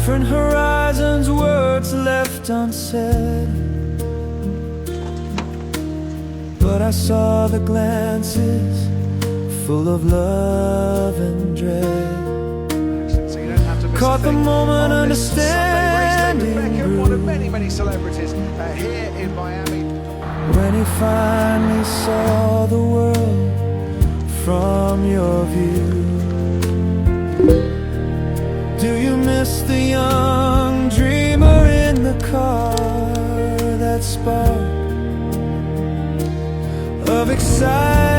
different horizons, words left unsaid. But I saw the glances full of love and dread. So you don't have to miss Caught the moment, on this Sunday race day with understanding Beckham, one of many celebrities here in Miami. when he finally saw the world from your view. Do you miss the young dreamer in the car? That spark of excitement